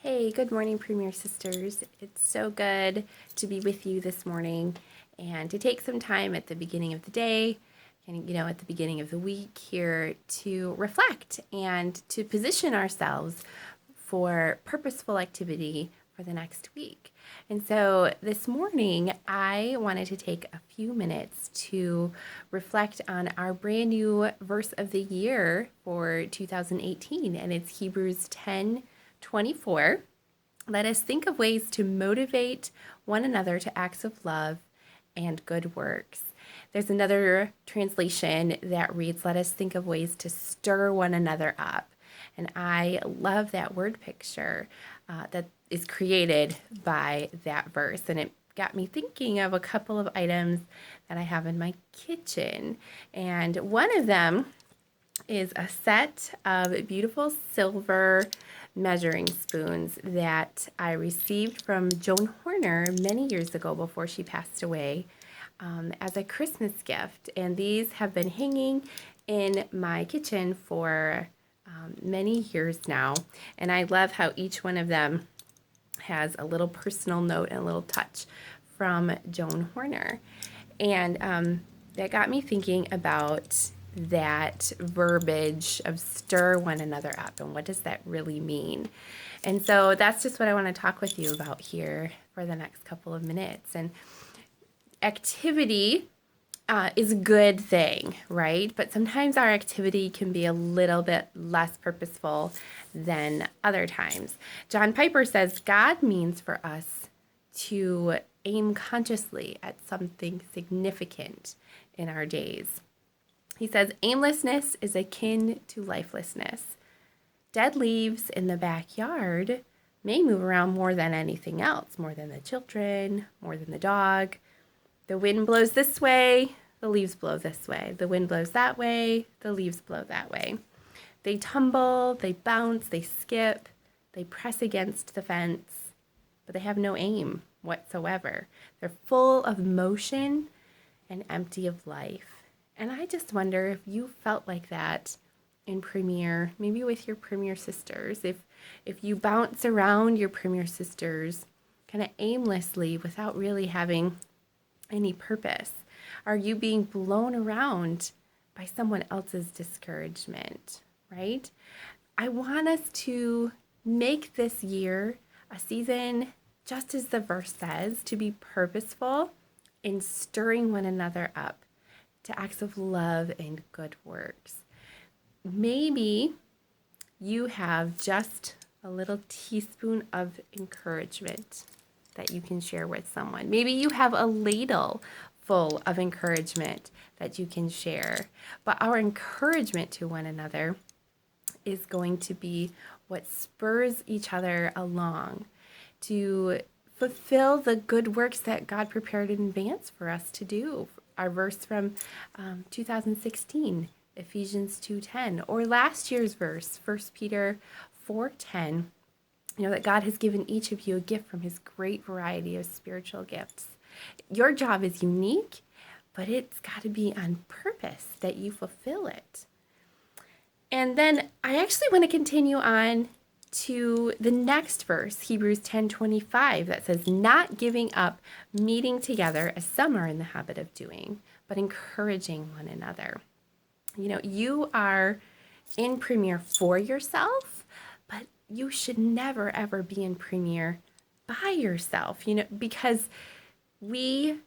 Hey, good morning, Premier Sisters. It's so good to be with you this morning and to take some time at the beginning of the day and, at the beginning of the week here to reflect and to position ourselves for purposeful activity for the next week. And so this morning, I wanted to take a few minutes to reflect on our brand new verse of the year for 2018, and it's Hebrews 10:24. Let us think of ways to motivate one another to acts of love and good works. There's another translation that reads, let us think of ways to stir one another up. And I love that word picture that is created by that verse. And it got me thinking of a couple of items that I have in my kitchen. And one of them is a set of beautiful silver measuring spoons that I received from Joan Horner many years ago before she passed away as a Christmas gift. And these have been hanging in my kitchen for many years now. And I love how each one of them has a little personal note and a little touch from Joan Horner. And that got me thinking about that verbiage of stir one another up and what does that really mean. And so that's just what I want to talk with you about here for the next couple of minutes. And activity is a good thing, right? But sometimes our activity can be a little bit less purposeful than other times. John Piper says God means for us to aim consciously at something significant in our days. He says, aimlessness is akin to lifelessness. Dead leaves in the backyard may move around more than anything else, more than the children, more than the dog. The wind blows this way, the leaves blow this way. The wind blows that way, the leaves blow that way. They tumble, they bounce, they skip, they press against the fence, but they have no aim whatsoever. They're full of motion and empty of life. And I just wonder if you felt like that in Premier, maybe with your Premier sisters, if you bounce around your Premier sisters kind of aimlessly without really having any purpose. Are you being blown around by someone else's discouragement, right? I want us to make this year a season, just as the verse says, to be purposeful in stirring one another up to acts of love and good works. Maybe you have just a little teaspoon of encouragement that you can share with someone. Maybe you have a ladle full of encouragement that you can share. But our encouragement to one another is going to be what spurs each other along to fulfill the good works that God prepared in advance for us to do. Our verse from 2016, Ephesians 2:10, or last year's verse, 1 Peter 4:10, that God has given each of you a gift from his great variety of spiritual gifts. Your job is unique, but it's got to be on purpose that you fulfill it. And then I actually want to continue on to the next verse, Hebrews 10:25, that says, not giving up meeting together as some are in the habit of doing, but encouraging one another. You are in Premier for yourself, but you should never, ever be in Premier by yourself, because we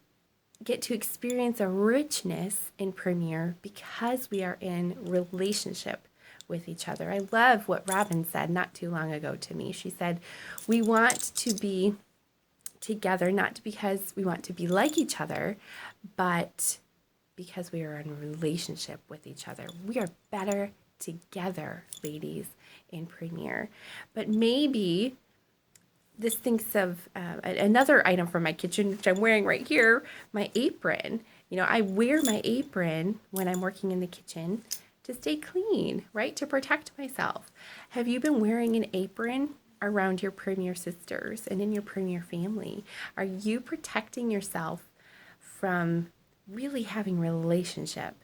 get to experience a richness in Premier because we are in relationship with each other. I love what Robin said not too long ago to me. She said, we want to be together, not because we want to be like each other, but because we are in relationship with each other. We are better together, ladies, in Premier. But maybe this thinks of another item from my kitchen, which I'm wearing right here, my apron. I wear my apron when I'm working in the kitchen to stay clean, right? To protect myself. Have you been wearing an apron around your Premier sisters and in your Premier family? Are you protecting yourself from really having relationship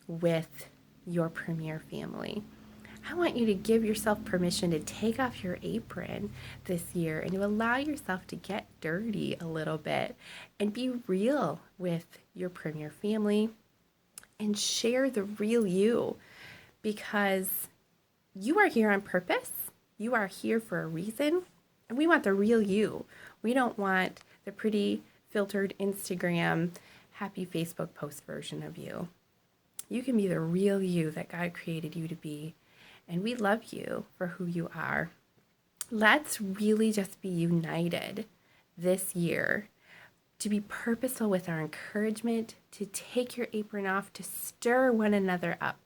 with your Premier family? I want you to give yourself permission to take off your apron this year and to allow yourself to get dirty a little bit and be real with your Premier family and share the real you, because you are here on purpose. You are here for a reason, and we want the real you. We don't want the pretty filtered Instagram, happy Facebook post version of you. You can be the real you that God created you to be, and we love you for who you are. Let's really just be united this year to be purposeful with our encouragement, to take your apron off, to stir one another up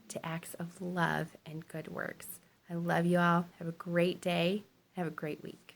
to acts of love and good works. I love you all. Have a great day. Have a great week.